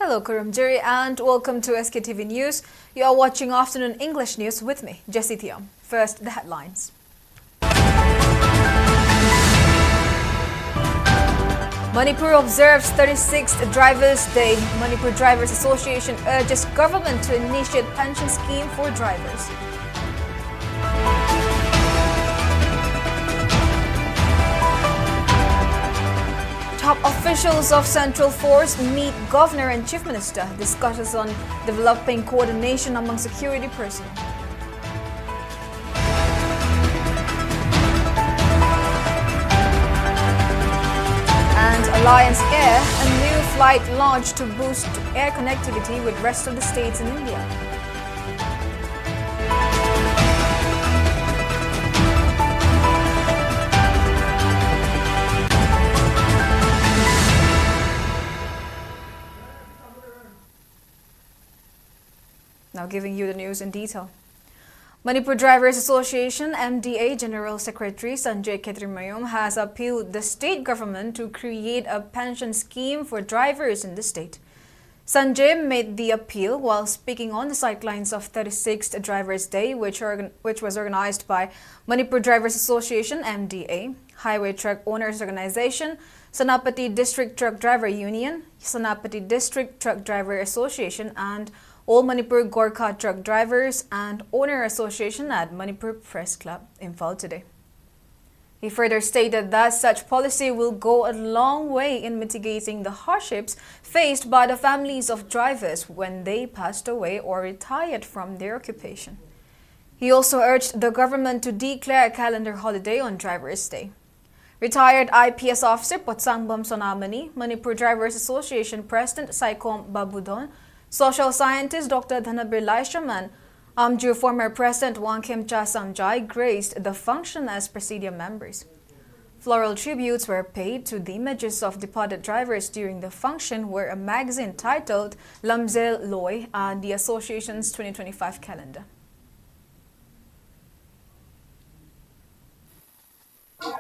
Hello, Kurumjiri, and welcome to SKTV News. You are watching Afternoon English News with me, Jessie Thiam. First, the headlines. Manipur observes 36th Drivers' Day. Manipur Drivers Association urges government to initiate pension scheme for drivers. Top officials of Central Force meet Governor and Chief Minister, discusses on developing coordination among security personnel. And Alliance Air, a new flight launched to boost air connectivity with rest of the states in India. Now giving you the news in detail. Manipur Drivers Association MDA General Secretary Sanjay Khetrimayom has appealed the state government to create a pension scheme for drivers in the state. Sanjay made the appeal while speaking on the sidelines of 36th Drivers' Day, which was organized by Manipur Drivers Association MDA, Highway Truck Owners Organization, Senapati District Truck Driver Union, Senapati District Truck Driver Association, and All Manipur Gorkha Truck Drivers and Owner Association at Manipur Press Club, Imphal today. He further stated that such policy will go a long way in mitigating the hardships faced by the families of drivers when they passed away or retired from their occupation. He also urged the government to declare a calendar holiday on Drivers' Day. Retired IPS Officer Potsangbam Sonamani, Manipur Drivers Association President Saikom Babudon, Social Scientist Dr. Dhanabir Laishaman, Amju former President Wangkem Cha Samjai graced the function as Presidium members. Floral tributes were paid to the images of departed drivers during the function, where a magazine titled Lamzel Loy and the Association's 2025 calendar.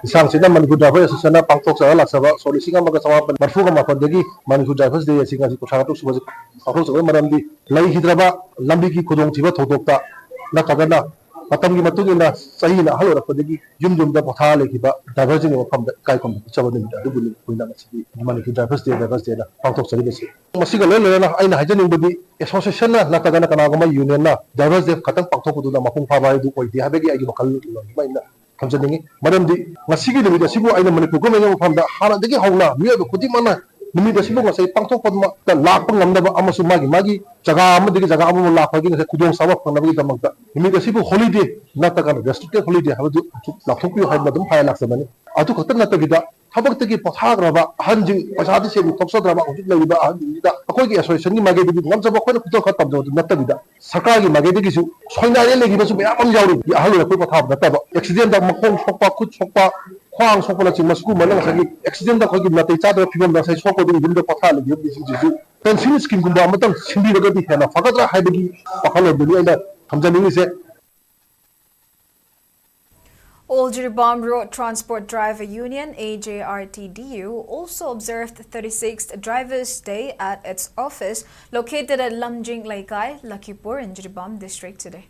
Isang Manipur Drivers Association pangtok sa laksaba solising ang magkasama marfu ka mapandagi Manipur Drivers Day singa si kusakatok subas ako sa maramdi lai hidraba lambi ki kudong tiba thodokta na kagana matamgi matungina sahina halo rapandagi yumdum da potha lekiba drivers ni mafam kai kom chabadin da dubul kuina ngasi Manipur Drivers Day da pangtok sa dibesi masiga lele na aina hajaning bodi association na kagana kanagama union na Drivers Day katang pangtok du na mapung phabai du koidi habegi agi makal maina kamjadingi maramdi ngasigi limit asibu aina Manipur government famda hanadagi hauna miyodo kudimana limit asibu ngasai pangthok padma ta lakpang ngamdaba amasu magi jaga amadigi jaga amu lakpagi ngasai kudong sawa phangnabagi damagda limit asibu holiday natakan restricted holiday habadu lakthokpi haibadum phaya laksamani atu khatan natagida habagtagi pothagraba hanjing pasadi se topsadraba hujik leiba ahida akoigi association gi magedi ngamjaba khoina kutok khatam do natagida sarkar gi magedi su soinare legiba su bayam jawri ahlu ko pothab nataba accident da makong sokpa khut sokpa khwang sokpa la chingma sku malang sagi accident da khogi natai chadra phibam da sai sokko di bimda potha legi bi ji pension scheme gumba amatang simbi ragadi hena fagadra haibagi pakhalo bili aina thamjani se All Jiribam Road Transport Driver Union AJRTDU also observed 36th Drivers' Day at its office located at Lamjing Laikai, Lakipur in Jiribam district today.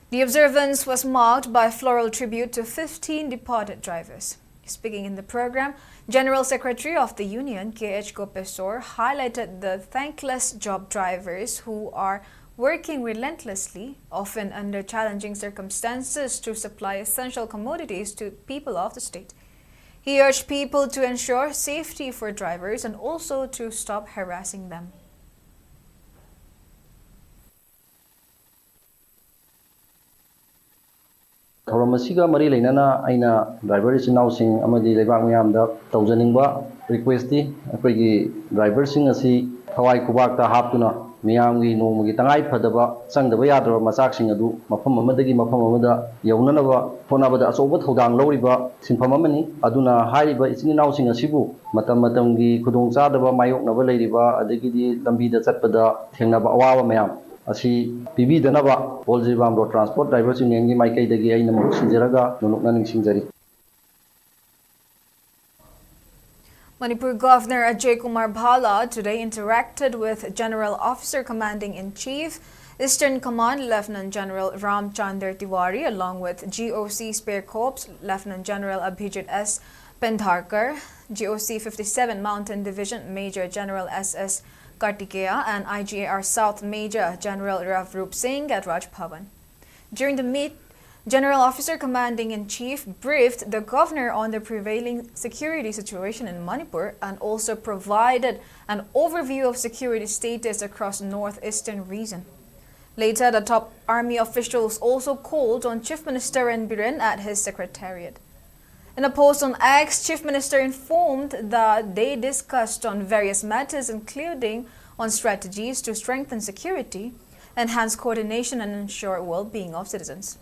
The observance was marked by floral tribute to 15 departed drivers. Speaking in the program, General Secretary of the Union KH Gopesor highlighted the thankless job drivers who are working relentlessly, often under challenging circumstances, to supply essential commodities to people of the state. He urged people to ensure safety for drivers and also to stop harassing them. Masiga mari lainana aina driver sing nausing amadi lebang mayamda tawjaningba request di akoigi driver sing asi thawai kubak ta haptuna miyamgi nomagi tangai phadaba sangdaba yadaba masak sing adu mafam amadagi mafam amada yaunanaba phonabada asoba thodang loriba sinfam amani aduna hariba isini nausing asibu matam matamgi khudong chadaba mayoknaba leiriba adagidi lambida chatpada thengnaba awawa mayam asi PB danaba All Jiribam Road Transport Drivers Union gi maikai dagi aina mo sinjaraga nunukna ningsingjari. Manipur Governor Ajay Kumar Bhala today interacted with General Officer Commanding-in-Chief, Eastern Command Lieutenant General Ramchandar Tiwari, along with GOC Spare Corps Lieutenant General Abhijit S. Pendharkar, GOC 57 Mountain Division Major General S.S. Kartikeya, and IGAR South Major General Ravroop Singh at Raj Bhavan. During the meet, General Officer Commanding-in-Chief briefed the governor on the prevailing security situation in Manipur and also provided an overview of security status across northeastern region. Later, the top army officials also called on Chief Minister N. Biren at his secretariat. In a post on X, Chief Minister informed that they discussed on various matters, including on strategies to strengthen security, enhance coordination, and ensure well-being of citizens.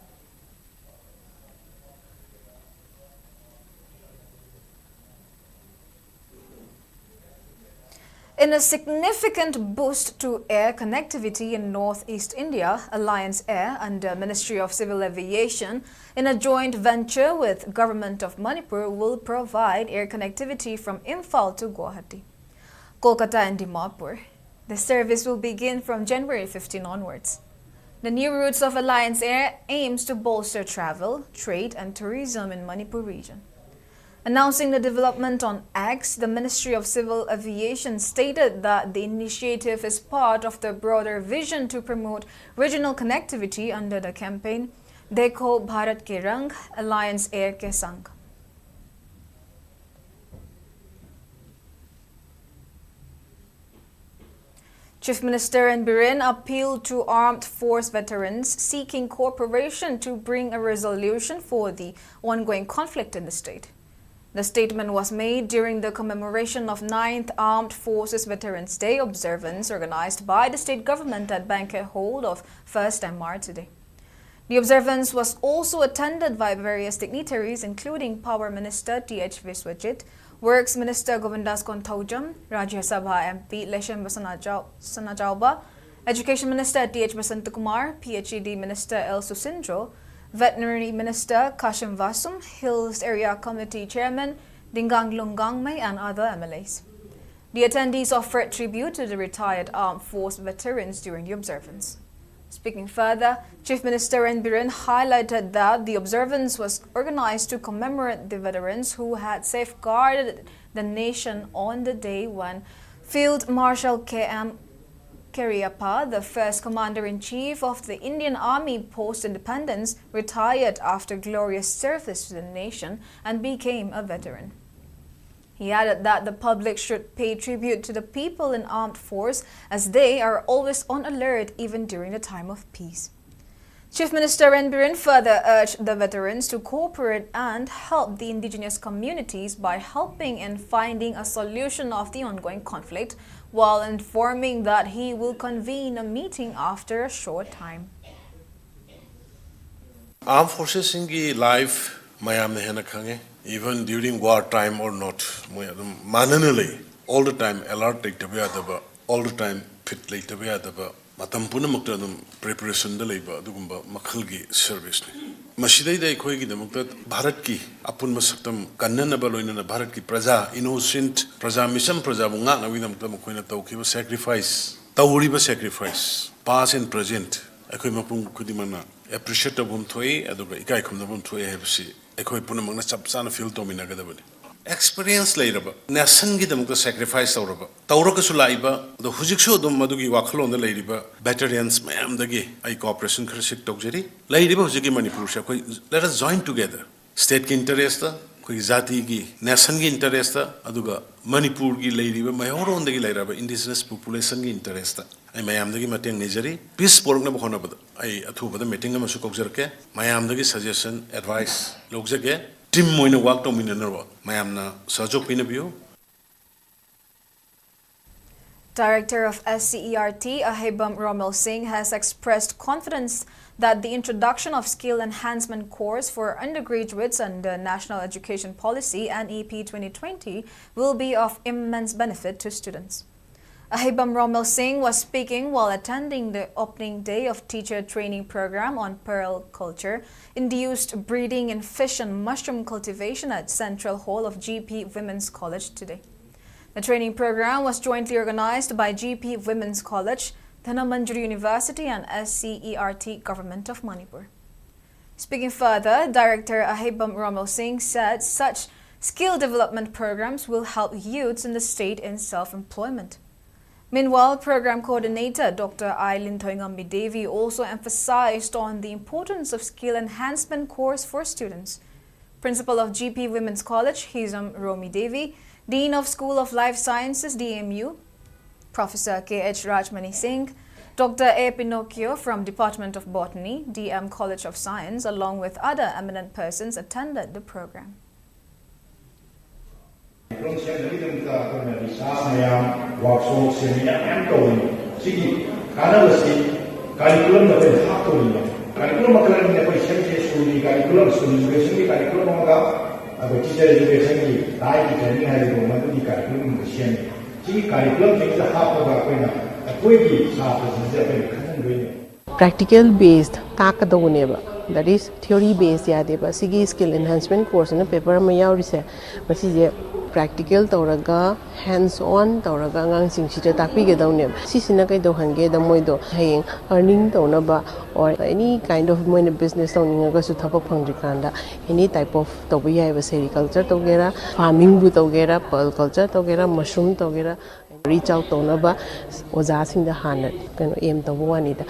In a significant boost to air connectivity in northeast India, Alliance Air under Ministry of Civil Aviation, in a joint venture with Government of Manipur, will provide air connectivity from Imphal to Guwahati, Kolkata and Dimapur. The service will begin from January 15 onwards. The new routes of Alliance Air aims to bolster travel, trade and tourism in Manipur region. Announcing the development on X, the Ministry of Civil Aviation stated that the initiative is part of the broader vision to promote regional connectivity under the campaign Dekho Bharat Ke Rang, Alliance Air Ke Sang. Chief Minister N. Biren appealed to armed force veterans seeking cooperation to bring a resolution for the ongoing conflict in the state. The statement was made during the commemoration of 9th Armed Forces Veterans Day observance organized by the state government at Banquet Hall of 1st MR today. The observance was also attended by various dignitaries including Power Minister T.H. Viswajit, Works Minister Govindas Konthaujam, Rajya Sabha MP Leshem Sanajauba, Education Minister T.H. Basantakumar, PhD Minister L. Susindro, Veterinary Minister Kashim Vasum, Hills Area Committee Chairman Dingang Lunggangmei, and other MLAs. The attendees offered tribute to the retired armed force veterans during the observance. Speaking further, Chief Minister N. Biren highlighted that the observance was organized to commemorate the veterans who had safeguarded the nation on the day when Field Marshal K.M. KERA, the first Commander-in-Chief of the Indian Army post-independence, retired after glorious service to the nation and became a veteran. He added that the public should pay tribute to the people in armed force as they are always on alert even during the time of peace. Chief Minister N. Biren further urged the veterans to cooperate and help the indigenous communities by helping in finding a solution of the ongoing conflict, while informing that he will convene a meeting after a short time. Armed forces in life, mayam hena khange, even during war time or not, mananally all the time alert like the all the time fit like the matam puna mukta preparation the labor dugumba makhalgi service ni. Mashidai da ikoi ki damukta Bharat ki apun masaktam kannana baloina na Bharat ki praja innocent praja mission praja bunga na widamukta mukoina taukiba sacrifice tawuriba sacrifice past and present ekoi mapung kudimana appreciate bum thoi aduga ikai khumna bum thoi hebsi ekoi puna mangna chapsana feel tomina gadabani experience lairaba nation gi damukta sacrifice tawraba tawraka su laiba the hujiksu dum madugi wakhlon da lairiba veterans mayam dagi ai cooperation khar sik tawjeri lairiba hujigi manipur sha koi let us join together state ki interest ta koi jati gi nation gi interest ta aduga manipur gi lairiba mayoron dagi lairaba indigenous population gi interest ta ai mayam dagi mateng nejari peace pork na bkhona bada ai athuba da meeting ma su kokjarke mayam dagi suggestion advice logjage team moina work to minanarwa mayamna sajok pinabiyo. Director of SCERT, Ahibam Romel Singh, has expressed confidence that the introduction of skill enhancement course for undergraduates under National Education Policy NEP 2020 will be of immense benefit to students. Ahibam Romel Singh was speaking while attending the opening day of teacher training program on pearl culture, induced breeding in fish and mushroom cultivation at Central Hall of GP Women's College today. The training program was jointly organized by GP Women's College, Dhanamandri University and SCERT Government of Manipur. Speaking further, Director Ahibam Ramal Singh said such skill development programs will help youths in the state in self-employment. Meanwhile, Program Coordinator Dr. Aylin Thoingambi Devi also emphasized on the importance of skill enhancement course for students. Principal of GP Women's College, Hizam Romi Devi, Dean of School of Life Sciences, DMU, Professor K.H. Rajmani Singh, Dr. A. Pinocchio from Department of Botany, DM College of Science, along with other eminent persons attended the program. Practical based takadoneba, that is theory based yadeba sigi skill enhancement course na paper ma yaurise masi practical tawraga hands on tawraga ngang sing sita takpi ge dawne sisina kai do hange da moido hayeng earning tawnaba or any kind of moina business tawninga ga su thapa phangri kanda any type of toba yaiba sericulture tawgera farming bu tawgera pearl culture tawgera mushroom tawgera reach out tawnaba oja sing da hana kano aim tawani da.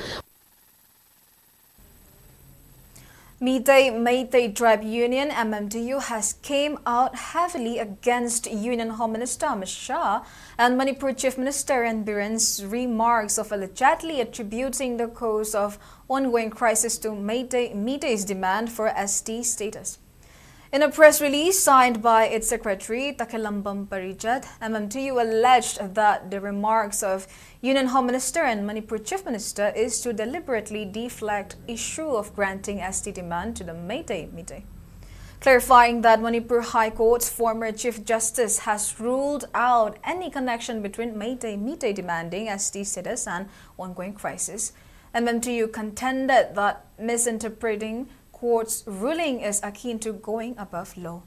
Meitei Tribe Union MMTU has came out heavily against Union Home Minister Amit Shah and Manipur Chief Minister N. Biren's remarks of allegedly attributing the cause of ongoing crisis to Meitei's demand for ST status. In a press release signed by its secretary, Takilambam Parijat, MMTU alleged that the remarks of Union Home Minister and Manipur Chief Minister is to deliberately deflect issue of granting ST demand to the Meitei. Clarifying that Manipur High Court's former Chief Justice has ruled out any connection between Meitei demanding ST status and ongoing crisis, MMTU contended that misinterpreting court's ruling is akin to going above law.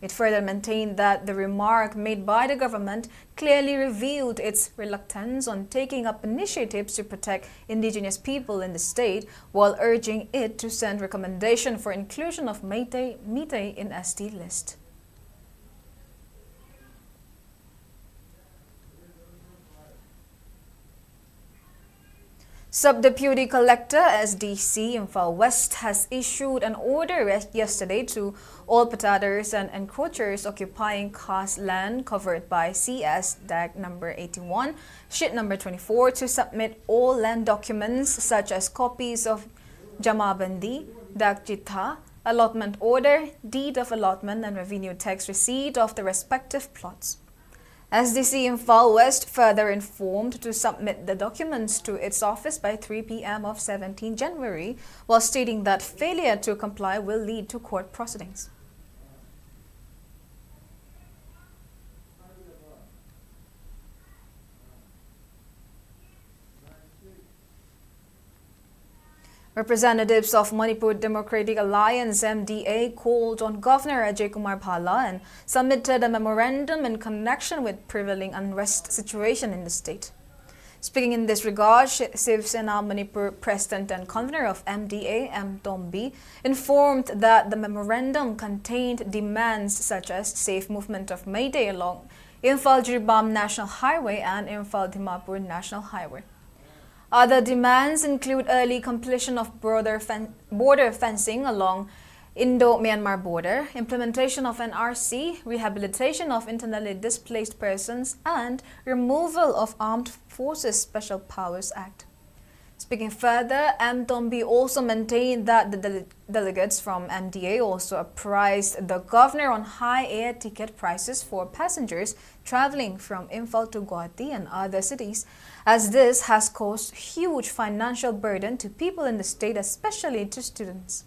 It further maintained that the remark made by the government clearly revealed its reluctance on taking up initiatives to protect indigenous people in the state, while urging it to send recommendation for inclusion of Meitei in ST list. Sub-Deputy Collector SDC Imphal West has issued an order yesterday to all pataders and encroachers occupying CAS land covered by CS DAG number 81, sheet number 24 to submit all land documents such as copies of Jamabandi, DAG Jitha, allotment order, deed of allotment and revenue tax receipt of the respective plots. SDC Imphal West further informed to submit the documents to its office by 3 p.m. of 17 January, while stating that failure to comply will lead to court proceedings. Representatives of Manipur Democratic Alliance MDA called on Governor Ajay Kumar Bhalla and submitted a memorandum in connection with prevailing unrest situation in the state. Speaking in this regard, Sktv'S Manipur President and Convener of MDA, M. Tombi, informed that the memorandum contained demands such as safe movement of Meitei along Imphal Jirbam National Highway and Imphal Dimapur National Highway. Other demands include early completion of border fencing along Indo-Myanmar border, implementation of NRC, rehabilitation of internally displaced persons, and removal of Armed Forces Special Powers Act. Speaking further, M. Tombi also maintained that the delegates from MDA also apprised the governor on high air ticket prices for passengers traveling from Imphal to Guwahati and other cities, as this has caused huge financial burden to people in the state, especially to students.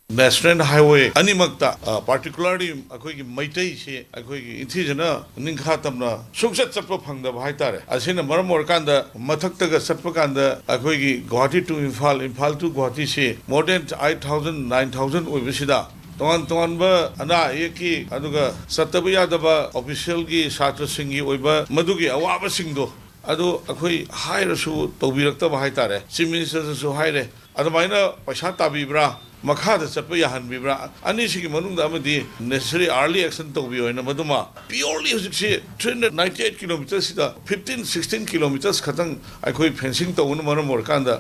National Highway Animakta, particularly Akogi Meitei, Akogi Intigena, Ninkhatamna, Suksat Satpa Panga Haitare, Asina Maramorkanda, Mataktaga Satpakanda, Akogi Guwahati to Imphal to Guwahati, more than 8,000, 9,000 Visida. तोन तोन बा अना एकी अदुगा सत्तब यादबा official की छात्र सिंगी ओइबा मदुगी अवाबा सिंगदो अदु अखोई हाइरसु तौबिरक्तबा हाइतारे chief मिनिस्टरसु हाइरे अदुमाइना पैसा ताबिब्रा मखादा चटप याहनबिब्रा अनिसिगी मनुंगदा अमदी नेसेसरी अर्ली एक्शन तौबियोइना मदुमा प्योरली हुजिकसी 398 किलोमीटर सिदा 15-16 किलोमीटर्स खतंग अखोई फेंसिंग तौन मरम ओरकांदा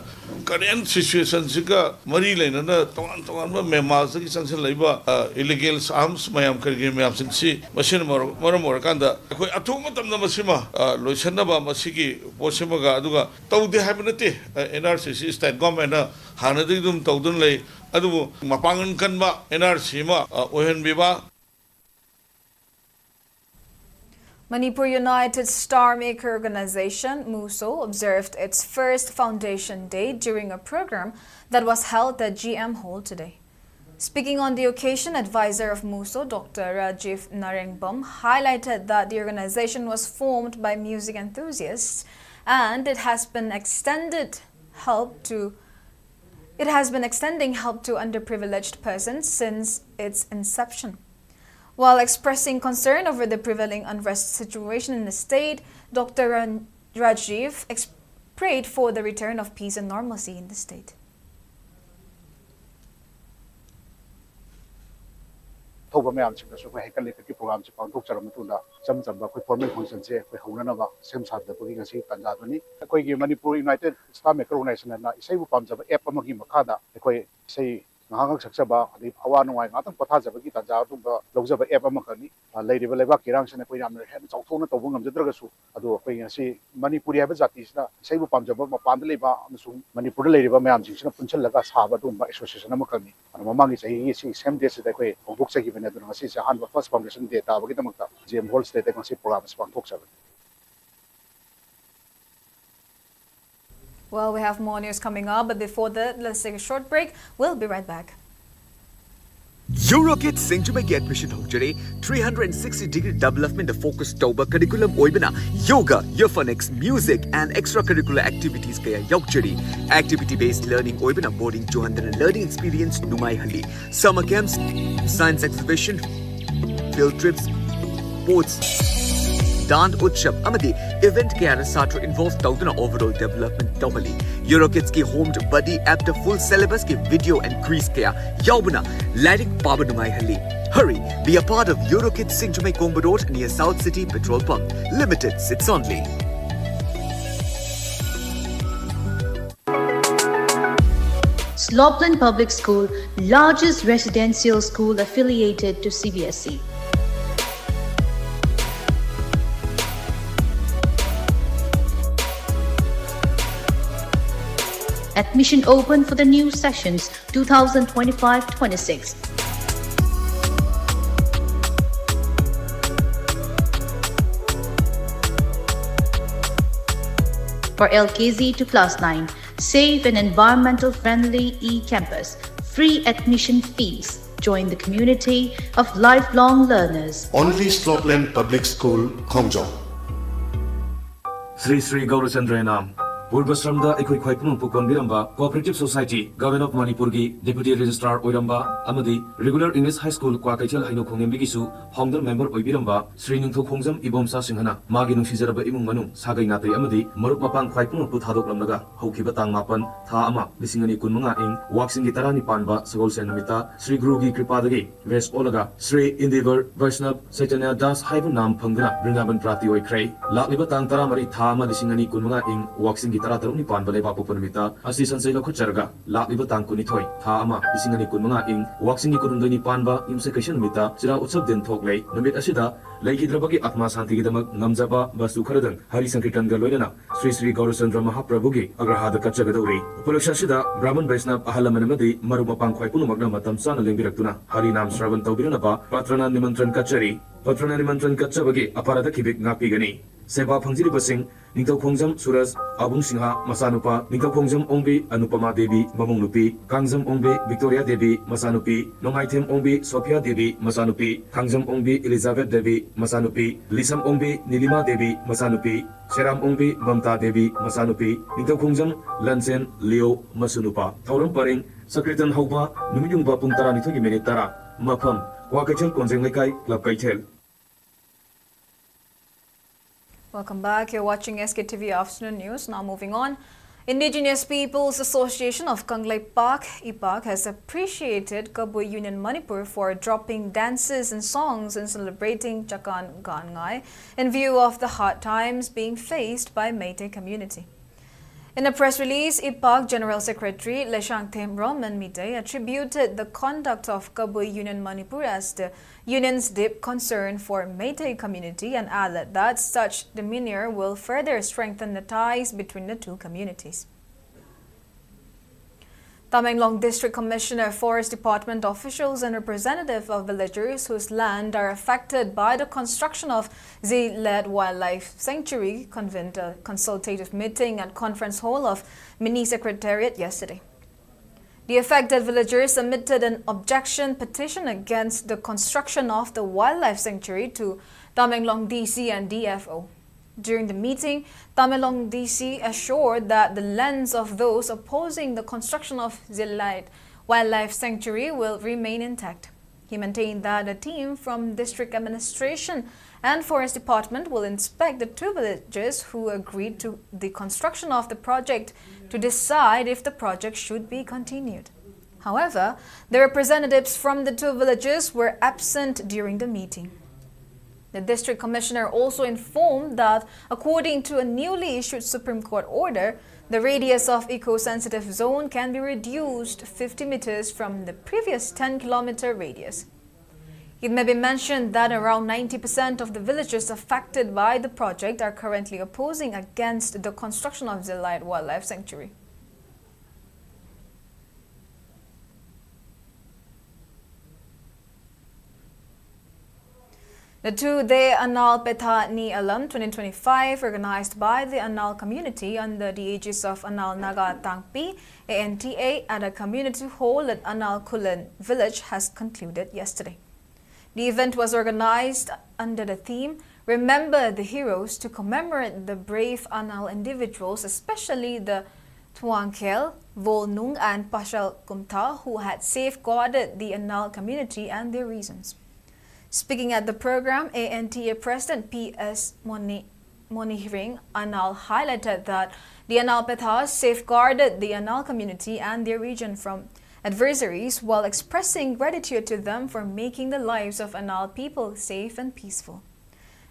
करेंट सिचुएशन सिगा मरी लेना तोन तोन मेमास की संसन लेबा इलीगल आर्म्स मयाम करगे मयाम सिंसी मसिन मरम ओरकांदा अखोई अथुम मतमना मसिमा लोइसनबा मसिगी पोसेमगा अदुगा तौदे हाबनते एनआरसीसी स्टेट गवर्नमेंट हानदि दुम तौदन ले अदुबु मपांगन कनबा एनआरसी मा ओहन बिबा Manipur United Star Maker Organization, MUSO, observed its first foundation day during a program that was held at GM Hall today. Speaking on the occasion, advisor of MUSO, Dr. Rajiv Narengbam, highlighted that the organization was formed by music enthusiasts and it has been extending help to underprivileged persons since its inception. While expressing concern over the prevailing unrest situation in the state, Dr. Rajiv prayed for the return of peace and normalcy in the state. program formal function Manipur United Star Maker Organization and Nahang Saksaba, the Hawanoi, Natam Patazabaki, Tajaba, Lozaba Epamakani, Lady Veleva Kirang and Equinam, Tona to Wungam the Dragasu, Ado Payasi, Manipuri Abazatisna, Sabu Panjaba, Pandaleba, Manipur Lady Bamam, Punchalagas Habatum by Association Amakani, and among his same days that way, or books given at the Nasisa and the first foundation data, Vitamaka, Jim Hall State, programs from Book 7. Well, we have more news coming up, but before that, let's take a short break. We'll be right back. Eurokid Singjume admission hojare 360-degree development of focus toba curriculum oibana yoga, euphonics, music and extracurricular activities kaya yokjari activity-based learning oibana boarding 200 learning experience numai hali summer camps, science exhibition, field trips, sports Dand Utshab Amadi event KERA Satra involved Taudana overall development double. Eurokids ki homed buddy app the full syllabus ki video and quiz kaya Yaubana Ladik Pabanumai Hali. Hurry, be a part of Eurokids Singjume Komba Road near South City Petrol Pump. Limited sits only. Slopeland Public School, largest residential school affiliated to CBSE. Admission open for the new sessions 2025-26. For LKZ to class 9, safe and environmental friendly e-campus, free admission fees. Join the community of lifelong learners. Only Slopeland Public School, Khongjong. Sri Gaurachandranam. Purvasramda Ekoi Khwaipum Pukon Biramba, Cooperative Society, Government of Manipur gi Deputy Registrar Oiramba, Amadi, Regular English High School Kwakaichal Haino Khongem Bigisu, Founder Member Oibiramba, Sri Ningtho Khongzam Ibomsa Singhana, Magi Nungsizaraba Imung Manu, Sagai Natri Amadi, Maruk Mapang Khwaipum Puthadok Lamnaga, Hokibatang Mapan, Tha Ama, Bisingani Kunmunga Ing, Waxing Gitarani Panba, Sagol Senamita, Sri Gurugi Kripadagi, Ves Olaga, Sri Endeavor, Vaishnav, Chaitanya Das Haibu Nam Pangana, Brindaban Prati Oikray, Lakibatang Taramari Thama Disingani Kunmunga Ing, Waxing Gitara Taruni Pan Baleba Pupunamita, Assistant Sailor Kucharga, Lakiba Tankunitoi, Tama, Isingani Kunmunga Ing, Waxing Kurundani Panba, Imsekation Mita, Sira Utsab Den Toklay, Namit Asida, Laki Drabaki Atma Santigidamak, Namzaba, Basu Karadan, Hari Sankitan Galoidana, Sri Gaurasandra Mahaprabhugi, Agrahada Kachagadori, Pulashashida, Brahman Vaisnab, Ahalamanamadi, Marumapang Kwaipunumagna Matam Sana Limbiratuna, Hari Nam Sravan Taubiranaba, Patrana Nimantran Kachari, Patrana Nimantran Kachabagi, Aparada Kibik Napigani. Seba Pangziri Basing, Ningtau Khongjam Suras, Abung Singha, Masanupa, Ningtau Khongjam Ongbi, Anupama Devi, Mamung Nupi, Kangjam Ongbi, Victoria Devi, Masanupi, Nongaitem Ongbi, Sophia Devi, Masanupi, Kangjam Ongbi, Elizabeth Devi, Masanupi, Lisam Ongbi, Nilima Devi, Masanupi, Sheram Ongbi, Mamta Devi, Masanupi, Ningtau Khongjam, Lansen, Leo, Masunupa, Tauram Paring, Sakritan Hauba, Numiyungba Puntarani Minitara, Mafam, Wakachel Konzenglikai, Club Kaitel. Welcome back. You're watching SKTV Afternoon News. Now moving on. Indigenous Peoples Association of Kanglei Park, IGAK, has appreciated Kabui Union Manipur for dropping dances and songs and celebrating Chakan Gangai in view of the hard times being faced by Meitei community. In a press release, IGAK General Secretary Leshangthem Roman Mitei attributed the conduct of Kabui Union Manipur as the union's deep concern for Meitei community and added that such demeanor will further strengthen the ties between the two communities. Tamenglong District Commissioner, Forest Department officials and representatives of villagers whose land are affected by the construction of Z-led Wildlife Sanctuary convened a consultative meeting at Conference Hall of Mini Secretariat yesterday. The affected villagers submitted an objection petition against the construction of the Wildlife Sanctuary to Tamenglong DC and DFO. During the meeting, Tamenglong DC assured that the lands of those opposing the construction of Z-led Wildlife Sanctuary will remain intact. He maintained that a team from District Administration and Forest Department will inspect the two villages who agreed to the construction of the project to decide if the project should be continued. However, the representatives from the two villages were absent during the meeting. The District Commissioner also informed that, according to a newly issued Supreme Court order, the radius of eco-sensitive zone can be reduced 50 meters from the previous 10-kilometer radius. It may be mentioned that around 90% of the villages affected by the project are currently opposing against the construction of Z-led Wildlife Sanctuary. The two-day Anal Petha Ni Alam 2025, organized by the Anal community under the aegis of Anal Naga Tangpi, ANTA, at a community hall at Anal Kulen village, has concluded yesterday. The event was organized under the theme, Remember the Heroes, to commemorate the brave Anal individuals, especially the Tuangkel, Volnung and Pashal Kumta, who had safeguarded the Anal community and their reasons. Speaking at the program, ANTA President P.S. Monihiring Anal highlighted that the Anal Pethas safeguarded the Anal community and their region from adversaries while expressing gratitude to them for making the lives of Anal people safe and peaceful.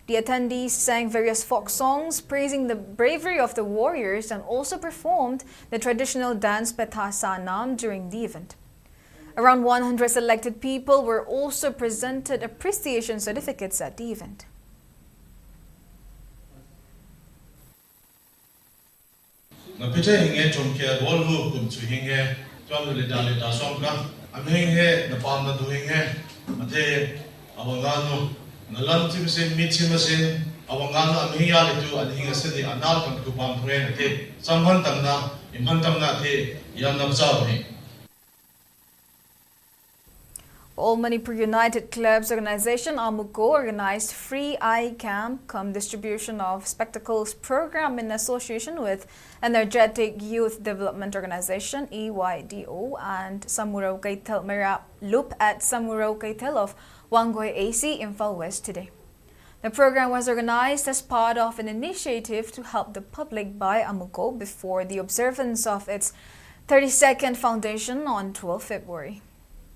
The attendees sang various folk songs praising the bravery of the warriors and also performed the traditional dance Petha Sanam during the event. Around 100 selected people were also presented appreciation certificates at the event. All Manipur United Clubs organization MUSO organized free eye camp cum distribution of spectacles program in association with Energetic Youth Development Organization EYDO and Samuro Kaitel Merap Loop at Samuro Kaitel of Wangoi AC, Imphal West today. The program was organized as part of an initiative to help the public buy MUSO before the observance of its 32nd foundation on 12 February.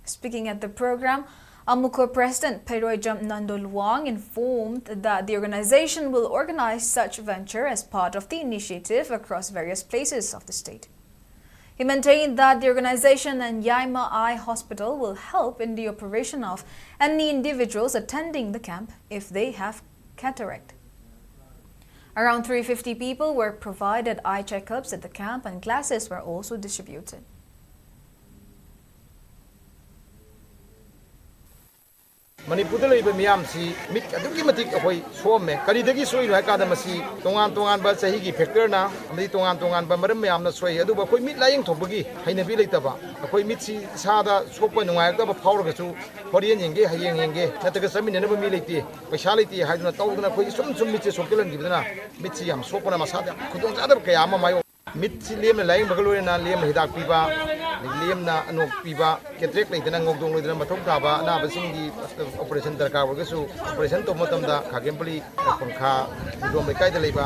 Speaking at the program, MUSO President Peroijam Nandoluang informed that the organization will organize such venture as part of the initiative across various places of the state. He maintained that the organization and Yaima Eye Hospital will help in the operation of any individuals attending the camp if they have cataract. Around 350 people were provided eye checkups at the camp and glasses were also distributed. Manipur leibă miyamsi mit adugi matik akoi somme karidagi soi rai kada masi tongan ba sahi gi factor na amdi tongan ba maram miyamna soi adu ba koi mit laing thobagi haina bi leitaba akoi mit si sada sopa nungai da ba phawra chu korean yenge hayeng yenge nataga samine na ba mi leiti paisa leiti haiduna tawduna koi sum mit si sokelan gibdana mit si yam sopa na masada khudong jada kaya ma mayo mit si lem laing bagalore na lem hidak piba ꯂꯦꯝꯅ ꯑꯅꯣꯛ ꯄꯤꯕ ꯀꯦꯇ꯭ꯔꯦꯛ ꯂꯩꯗꯅ ꯉꯧꯗꯣꯡ ꯂꯩꯗꯅ ꯃꯊꯧ ꯇꯥꯕ ꯑꯅꯥꯕꯁꯤꯡꯒꯤ operation ꯗꯔꯀꯥꯔ ꯑꯣꯏꯔꯒꯁꯨ operation ꯇꯧꯕ ꯃꯇꯝꯗ ꯈꯥꯒꯦꯝꯄꯜꯂꯤ ꯄꯪꯈꯥ ꯃꯤꯗꯣꯝ ꯂꯩꯀꯥꯏꯗ ꯂꯩꯕ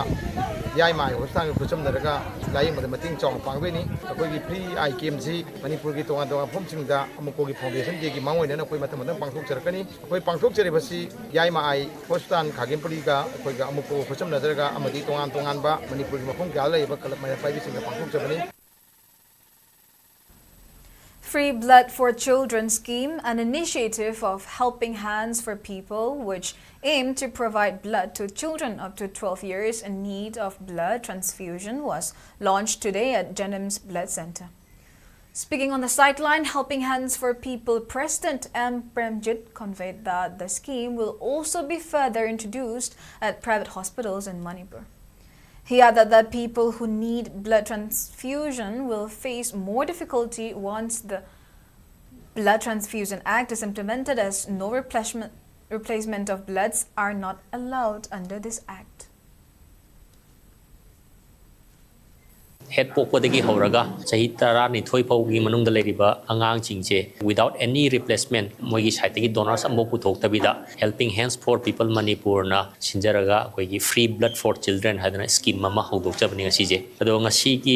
ꯌꯥꯏꯃ ꯍꯣꯁꯄꯤꯇꯥꯜꯒ ꯈꯨꯠꯁꯝꯅꯔꯒ ꯂꯥꯌꯦꯡꯕꯗ ꯃꯇꯦꯡ ꯆꯥꯎꯅ ꯄꯥꯡꯗꯣꯏꯅꯤ ꯑꯩꯈꯣꯏꯒꯤ ꯐ꯭ꯔꯤ ꯑꯥꯏ ꯀꯦꯝꯁꯤ ꯃꯅꯤꯄꯨꯔꯒꯤ ꯇꯣꯉꯥꯟ ꯇꯣꯉꯥꯟꯕ ꯃꯐꯝꯁꯤꯡꯗ ꯑꯃꯨꯛꯀꯣꯒꯤ ꯐꯥꯎꯟꯗꯦꯁꯟ ꯗꯦꯒꯤ ꯃꯥꯡꯑꯣꯏꯅꯅ ꯑꯩꯈꯣꯏ ꯃꯇꯝ ꯃꯇꯝ ꯄꯥꯡꯊꯣꯛꯆꯔꯛꯀꯅꯤ ꯑꯩꯈꯣꯏ ꯄꯥꯡꯊꯣꯛꯆꯔꯤꯕꯁꯤ ꯌꯥꯏꯃ ꯑꯥꯏ ꯍꯣꯁꯄꯤꯇꯥꯜ ꯈꯥꯒꯦꯝꯄꯜꯂꯤꯒ ꯑꯩꯈꯣꯏꯒ ꯑꯃꯨꯛꯀꯣꯒ ꯈꯨꯠꯁꯝꯅꯖꯔꯒ ꯑꯃꯗꯤ ꯇꯣꯉꯥꯟ ꯇꯣꯉꯥꯟꯕ ꯃꯅꯤꯄꯨꯔꯒꯤ ꯃꯐꯝ ꯀꯌꯥꯗ ꯂꯩꯔꯤꯕ club ꯃꯩꯔꯥ ꯄꯥꯏꯕꯤꯁꯤꯡꯒ ꯄꯥꯡꯊꯣꯛꯆꯕꯅꯤ. Free Blood for Children scheme, an initiative of Helping Hands for People which aimed to provide blood to children up to 12 years in need of blood transfusion, was launched today at Jennings Blood Center. Speaking on the sideline, Helping Hands for People President M. Premjit conveyed that the scheme will also be further introduced at private hospitals in Manipur. He added that people who need blood transfusion will face more difficulty once the Blood Transfusion Act is implemented, as no replacement of bloods are not allowed under this act. Head pokpadagi horaga chahi tara ni thoi pawgi manungda leriba angang chingche without any replacement moigi saitagi donors ambo puthok tabida Helping Hands for People Manipur na sinjaraga koigi free blood for children hadana scheme mama hodok chabani ngasije ado ngasi ki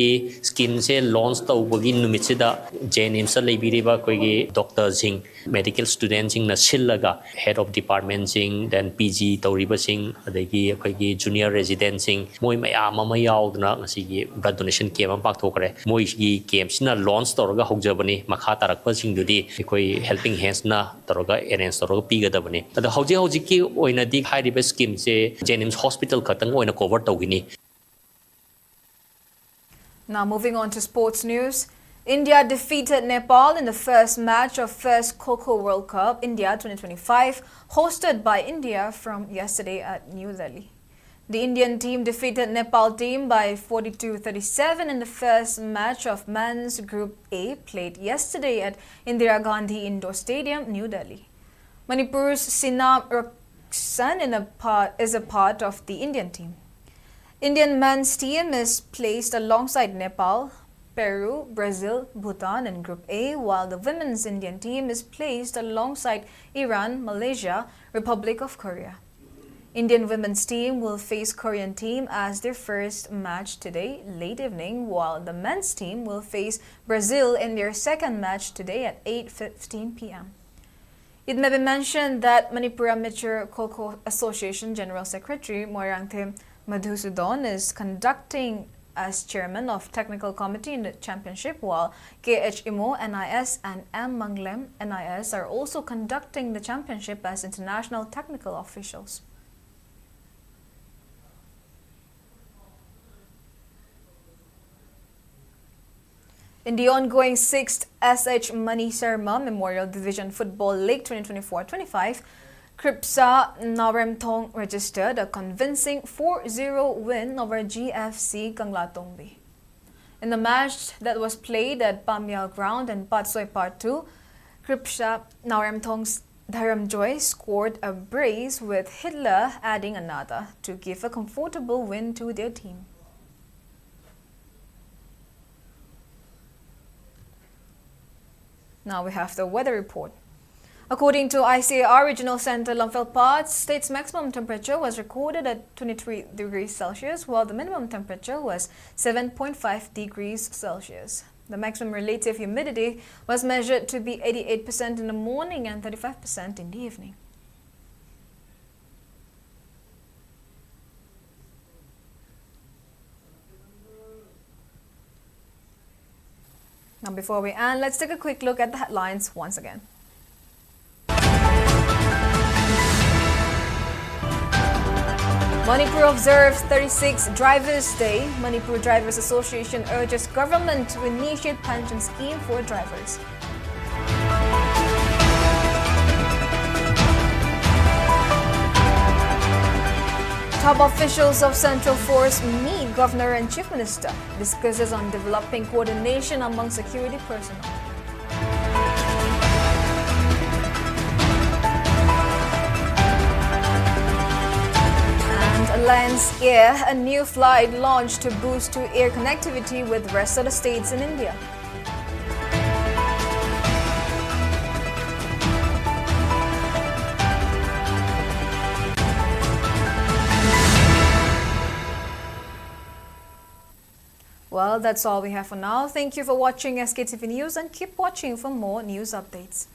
scheme se launch tawbagi numitsida JNIMS sa leibiriba koigi doctor sing medical students sing na sillaga head of department sing then PG tawriba sing adagi koigi junior resident sing moi mayam ama yaudna ngasi ki blood donation camp पाथोरे मोइगी केम्सना launch तौरगा होजबनी मखा तारकपसिंगदुदी एकोई helping hands ना तौरगा arrange तौरगा पीगदबनी अद हौजे हौजिकी ओइनादी हाइरिबे स्कीम से जेनिम्स हॉस्पिटल खतंग ओइना कवर तौगिनी. Now moving on to sports news. India defeated Nepal in the first match of first Coco World Cup India 2025, hosted by India from yesterday at New Delhi. The Indian team defeated Nepal team by 42-37 in the first match of men's Group A played yesterday at Indira Gandhi Indoor Stadium, New Delhi. Manipur's Sinam Raksan is a part of the Indian team. Indian men's team is placed alongside Nepal, Peru, Brazil, Bhutan in Group A, while the women's Indian team is placed alongside Iran, Malaysia, Republic of Korea. Indian women's team will face Korean team as their first match today, late evening, while the men's team will face Brazil in their second match today at 8:15 p.m. It may be mentioned that Manipur Amateur Coco Association General Secretary Moirangthim Madhusudan is conducting as chairman of technical committee in the championship, while KHMO NIS and M Manglem NIS are also conducting the championship as international technical officials. In the ongoing 6th SH Mani Sharma Memorial Division Football League 2024-25, Kripsa Naremthong registered a convincing 4-0 win over GFC Kanglatongbi. In the match that was played at Pamyal Ground in Patsoy Part 2, Kripsa Naremthong's Dharamjoy scored a brace, with Hitler adding another to give a comfortable win to their team. Now we have the weather report. According to ICAR Regional Center Lumphel state's maximum temperature was recorded at 23 degrees Celsius, while the minimum temperature was 7.5 degrees Celsius. The maximum relative humidity was measured to be 88% in the morning and 35% in the evening. Now before we end, let's take a quick look at the headlines once again. Manipur observes 36th Drivers' Day. Manipur Drivers Association urges government to initiate pension scheme for drivers. Top officials of Central Force meet Governor and Chief Minister, discusses on developing coordination among security personnel. And Alliance Air, a new flight launched to boost air connectivity with the rest of the states in India. Well, that's all we have for now. Thank you for watching SKTV News and keep watching for more news updates.